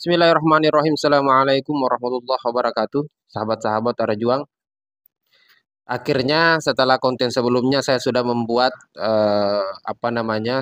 Bismillahirrahmanirrahim. Assalamualaikum warahmatullahi wabarakatuh. Sahabat-sahabat Arajuang. Akhirnya setelah konten sebelumnya saya sudah membuat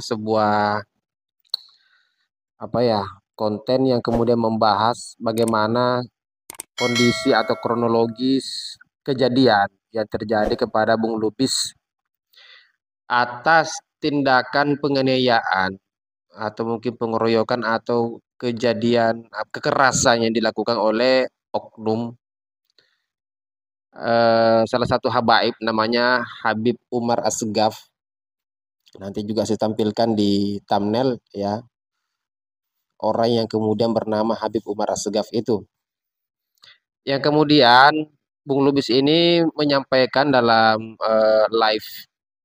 sebuah konten yang kemudian membahas bagaimana kondisi atau kronologis kejadian yang terjadi kepada Bung Lubis atas tindakan penganiayaan atau mungkin pengeroyokan atau kejadian kekerasan yang dilakukan oleh oknum salah satu habaib namanya Habib Umar Assegaf. Nanti juga saya tampilkan di thumbnail ya, orang yang kemudian bernama Habib Umar Assegaf itu. Yang kemudian Bung Lubis ini menyampaikan dalam live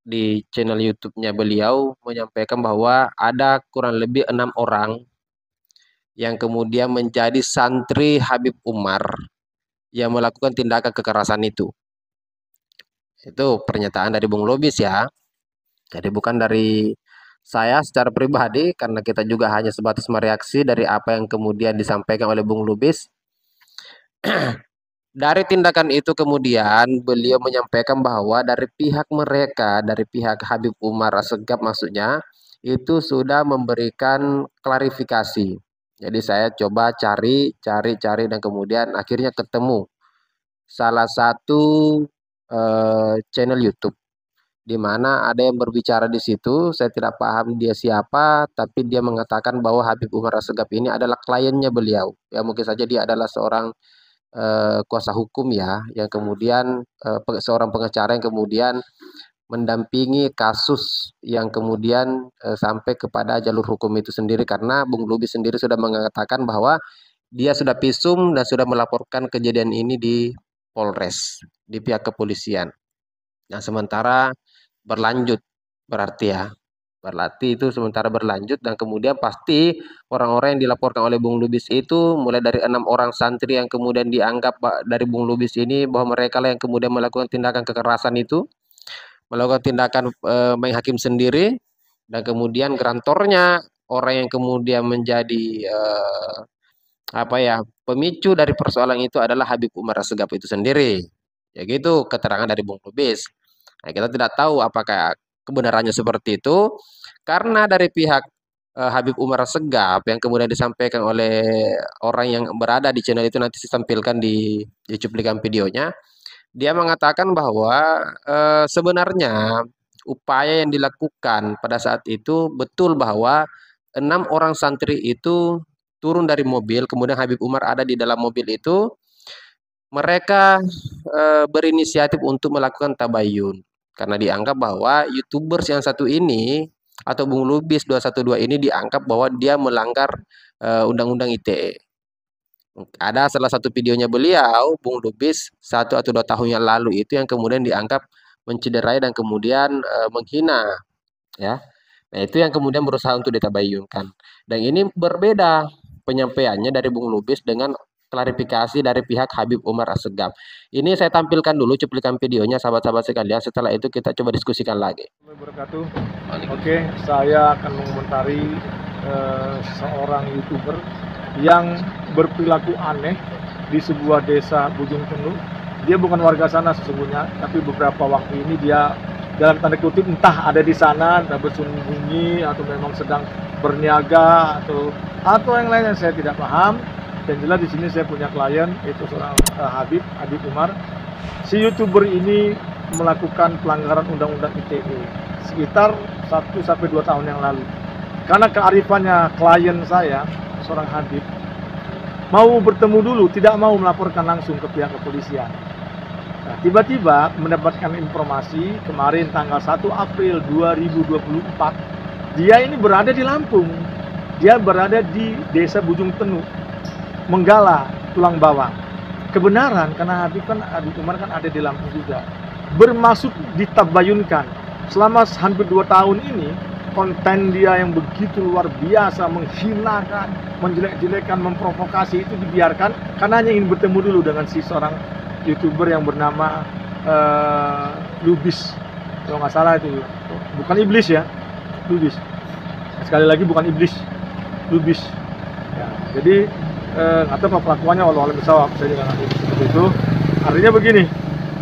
di channel YouTube-nya beliau, menyampaikan bahwa ada kurang lebih 6 orang yang kemudian menjadi santri Habib Umar yang melakukan tindakan kekerasan itu. Itu pernyataan dari Bung Lubis ya. Jadi bukan dari saya secara pribadi, karena kita juga hanya sebatas mereaksi dari apa yang kemudian disampaikan oleh Bung Lubis. Dari tindakan itu kemudian beliau menyampaikan bahwa dari pihak mereka, dari pihak Habib Umar Assegaf maksudnya, itu sudah memberikan klarifikasi. Jadi saya coba cari dan kemudian akhirnya ketemu salah satu channel YouTube di mana ada yang berbicara di situ. Saya tidak paham dia siapa, tapi dia mengatakan bahwa Habib Umar Assegaf ini adalah kliennya beliau. Ya mungkin saja dia adalah seorang kuasa hukum ya, yang kemudian seorang pengacara yang kemudian mendampingi kasus yang kemudian sampai kepada jalur hukum itu sendiri, karena Bung Lubis sendiri sudah mengatakan bahwa dia sudah visum dan sudah melaporkan kejadian ini di Polres, di pihak kepolisian. Nah, sementara berlanjut berarti ya. Berarti itu sementara berlanjut, dan kemudian pasti orang-orang yang dilaporkan oleh Bung Lubis itu mulai dari 6 orang santri yang kemudian dianggap dari Bung Lubis ini bahwa mereka lah yang kemudian melakukan tindakan kekerasan itu, melakukan tindakan main hakim sendiri, dan kemudian grantornya orang yang kemudian menjadi pemicu dari persoalan itu adalah Habib Umar Assegaf itu sendiri. Ya gitu keterangan dari Bung Lubis. Nah, kita tidak tahu apakah kebenarannya seperti itu, karena dari pihak Habib Umar Assegaf yang kemudian disampaikan oleh orang yang berada di channel itu, nanti saya tampilkan di cuplikan videonya. Dia mengatakan bahwa sebenarnya upaya yang dilakukan pada saat itu betul, bahwa 6 orang santri itu turun dari mobil, kemudian Habib Umar ada di dalam mobil itu. Mereka berinisiatif untuk melakukan tabayun, karena dianggap bahwa YouTubers yang satu ini atau Bung Lubis 212 ini dianggap bahwa dia melanggar Undang-Undang ITE. Ada salah satu videonya beliau, Bung Lubis 1 atau 2 tahun yang lalu itu, yang kemudian dianggap mencederai dan kemudian menghina ya. Nah, itu yang kemudian berusaha untuk ditabayunkan. Dan ini berbeda penyampaiannya dari Bung Lubis dengan klarifikasi dari pihak Habib Umar Assegaf. Ini saya tampilkan dulu cuplikan videonya sahabat-sahabat sekalian. Setelah itu kita coba diskusikan lagi. Wabarakatuh. Oke, saya akan mengomentari seorang YouTuber yang berperilaku aneh di sebuah desa Bujung Tenu. Dia bukan warga sana sesungguhnya, tapi beberapa waktu ini dia dalam tanda kutip entah ada di sana, entah bersembunyi atau memang sedang berniaga atau yang lainnya, saya tidak paham. Dan jelas di sini saya punya klien, itu seorang Habib Umar. Si YouTuber ini melakukan pelanggaran Undang-Undang ITE sekitar 1 sampai 2 tahun yang lalu. Karena kearifannya klien saya, seorang Habib, mau bertemu dulu, tidak mau melaporkan langsung ke pihak kepolisian. Nah, tiba-tiba mendapatkan informasi kemarin tanggal 1 April 2024, dia ini berada di Lampung. Dia berada di desa Bujung Tenu, Menggala, Tulang Bawang. Kebenaran, karena Habib Umar kan ada di Lampung juga. Bermaksud ditabayunkan. Selama hampir 2 tahun ini, konten dia yang begitu luar biasa, menghinakan, menjelek-jelekan, memprovokasi itu dibiarkan karena hanya ingin bertemu dulu dengan si seorang YouTuber yang bernama Lubis. Kalau nggak salah itu, bukan iblis ya, Lubis. Sekali lagi bukan iblis, Lubis. Ya, jadi atau apa pelakuannya, walau alam bisawab, saya juga ngerti seperti itu. Artinya begini,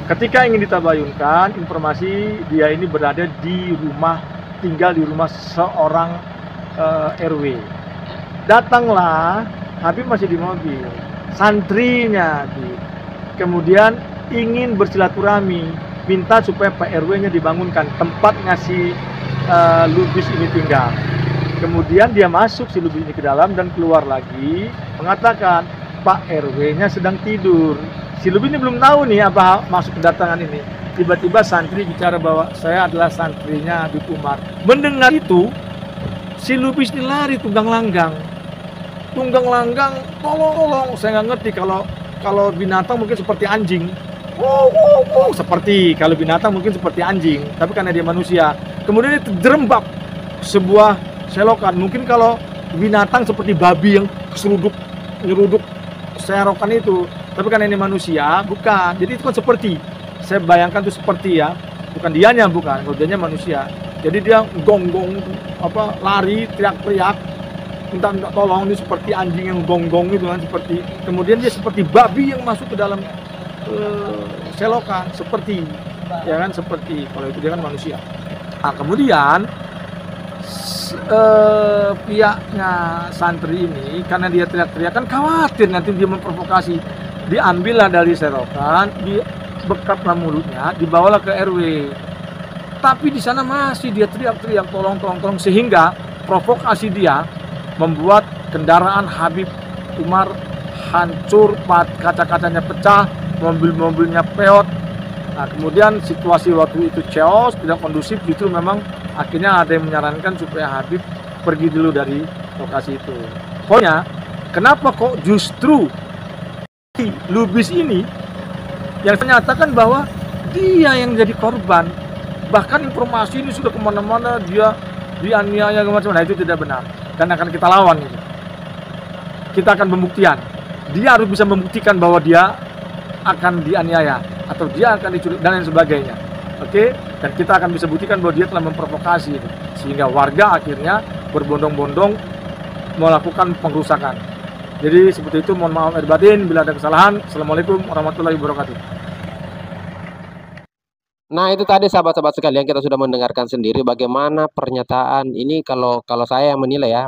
ketika ingin ditabayunkan, informasi dia ini berada di rumah, tinggal di rumah seorang RW. Datanglah, Habib masih di mobil, santrinya Habib. Kemudian ingin bersilaturahmi, minta supaya Pak RW-nya dibangunkan tempat ngasih Lubis ini tinggal. Kemudian dia masuk si Lubis ini ke dalam dan keluar lagi, mengatakan Pak RW-nya sedang tidur. Si Lubis ini belum tahu nih apa maksud kedatangan ini. Tiba-tiba santri bicara bahwa saya adalah santrinya Habib Umar. Mendengar itu, si Lubis ini lari tunggang langgang, tolong, saya nggak ngerti kalau binatang mungkin seperti anjing, seperti kalau binatang mungkin seperti anjing, tapi karena dia manusia. Kemudian dia terjerembab sebuah selokan. Mungkin kalau binatang seperti babi yang nyeruduk selokan itu, tapi karena ini manusia, bukan. Jadi itu kan seperti, saya bayangkan itu seperti ya, bukan dianya, bukan, kalau dianya manusia. Jadi dia gonggong lari teriak-teriak minta tolong, ini seperti anjing yang gonggong gitu kan, seperti. Kemudian dia seperti babi yang masuk ke dalam selokan, seperti ya kan, seperti kalau itu dia kan manusia. Nah, kemudian pihaknya santri ini karena dia teriak-teriak kan khawatir nanti dia memprovokasi, diambillah dari selokan, dibekaplah mulutnya, dibawalah ke RW. Tapi di sana masih dia teriak-teriak tolong, sehingga provokasi dia membuat kendaraan Habib Umar hancur, kaca-kacanya pecah, mobil-mobilnya peot. Nah, kemudian situasi waktu itu chaos, tidak kondusif, justru memang akhirnya ada yang menyarankan supaya Habib pergi dulu dari lokasi itu. Pokoknya, kenapa kok justru Lubis ini yang menyatakan bahwa dia yang jadi korban, bahkan informasi ini sudah kemana-mana, dia dianiaya macam-macam. Nah, itu tidak benar, dan akan kita lawan ini. Kita akan pembuktian. Dia harus bisa membuktikan bahwa dia akan dianiaya atau dia akan diculik dan lain sebagainya. Oke? Dan kita akan bisa buktikan bahwa dia telah memprovokasi itu, sehingga warga akhirnya berbondong-bondong melakukan pengrusakan. Jadi seperti itu, mohon maaf lahir batin bila ada kesalahan. Assalamualaikum warahmatullahi wabarakatuh. Nah, itu tadi sahabat-sahabat sekalian, kita sudah mendengarkan sendiri bagaimana pernyataan ini. Kalau saya menilai ya,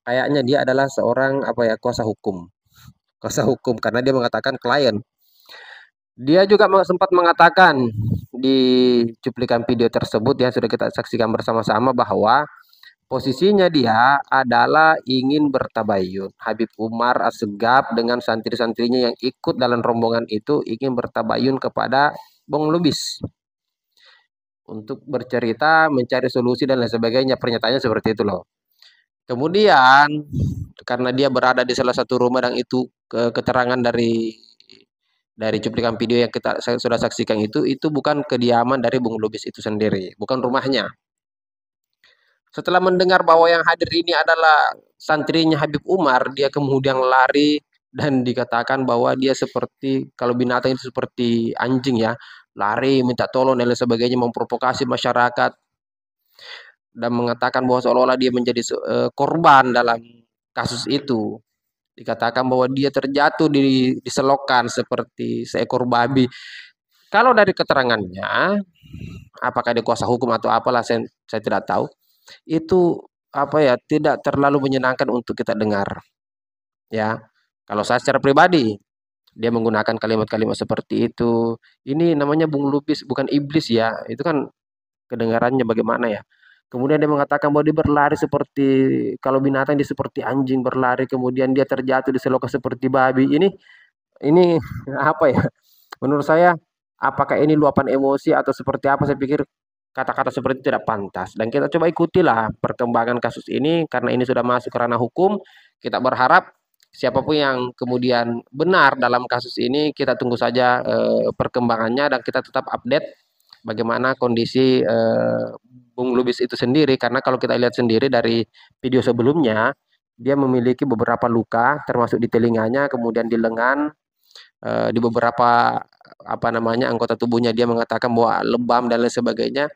kayaknya dia adalah seorang kuasa hukum. Kuasa hukum karena dia mengatakan klien. Dia juga sempat mengatakan di cuplikan video tersebut yang sudah kita saksikan bersama-sama bahwa posisinya dia adalah ingin bertabayun. Habib Umar Assegaf dengan santri-santrinya yang ikut dalam rombongan itu ingin bertabayun kepada Bung Lubis untuk bercerita, mencari solusi dan lain sebagainya. Pernyataannya seperti itu loh. Kemudian karena dia berada di salah satu rumah dan itu keterangan dari cuplikan video yang kita sudah saksikan itu bukan kediaman dari Bung Lubis itu sendiri, bukan rumahnya. Setelah mendengar bahwa yang hadir ini adalah santrinya Habib Umar, dia kemudian lari dan dikatakan bahwa dia seperti, kalau binatang itu seperti anjing ya, lari minta tolong dan lain sebagainya, memprovokasi masyarakat dan mengatakan bahwa seolah-olah dia menjadi korban dalam kasus itu. Dikatakan bahwa dia terjatuh di selokan seperti seekor babi. Kalau dari keterangannya, apakah dia kuasa hukum atau apalah, saya tidak tahu. Itu tidak terlalu menyenangkan untuk kita dengar. Ya, kalau saya secara pribadi, dia menggunakan kalimat-kalimat seperti itu. Ini namanya Bung Lubis, bukan iblis ya. Itu kan kedengarannya bagaimana ya. Kemudian dia mengatakan bahwa dia berlari seperti, kalau binatang dia seperti anjing berlari, kemudian dia terjatuh di selokan seperti babi. Ini apa ya? Menurut saya, apakah ini luapan emosi atau seperti apa? Saya pikir kata-kata seperti itu tidak pantas. Dan kita coba ikutilah perkembangan kasus ini karena ini sudah masuk ke ranah hukum. Kita berharap siapapun yang kemudian benar dalam kasus ini, kita tunggu saja perkembangannya dan kita tetap update bagaimana kondisi Bung Lubis itu sendiri. Karena kalau kita lihat sendiri dari video sebelumnya, dia memiliki beberapa luka termasuk di telinganya, kemudian di lengan, di beberapa anggota tubuhnya dia mengatakan bahwa lebam dan lain sebagainya.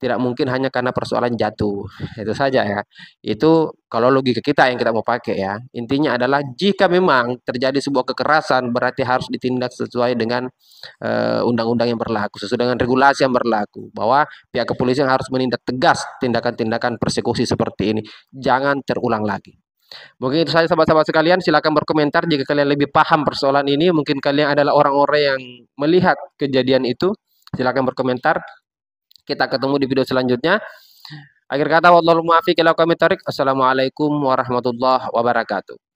tidak mungkin hanya karena persoalan jatuh. Itu saja ya. Itu kalau logika kita yang kita mau pakai ya. Intinya adalah jika memang terjadi sebuah kekerasan berarti harus ditindak sesuai dengan undang-undang yang berlaku, sesuai dengan regulasi yang berlaku. Bahwa pihak kepolisian harus menindak tegas tindakan-tindakan persekusi seperti ini. Jangan terulang lagi. Mungkin itu saja sahabat-sahabat sekalian, silakan berkomentar jika kalian lebih paham persoalan ini, mungkin kalian adalah orang-orang yang melihat kejadian itu, silakan berkomentar. Kita ketemu di video selanjutnya. Akhir kata, wallahu muwaffiq ila aqwamit thoriq. Assalamualaikum warahmatullahi wabarakatuh.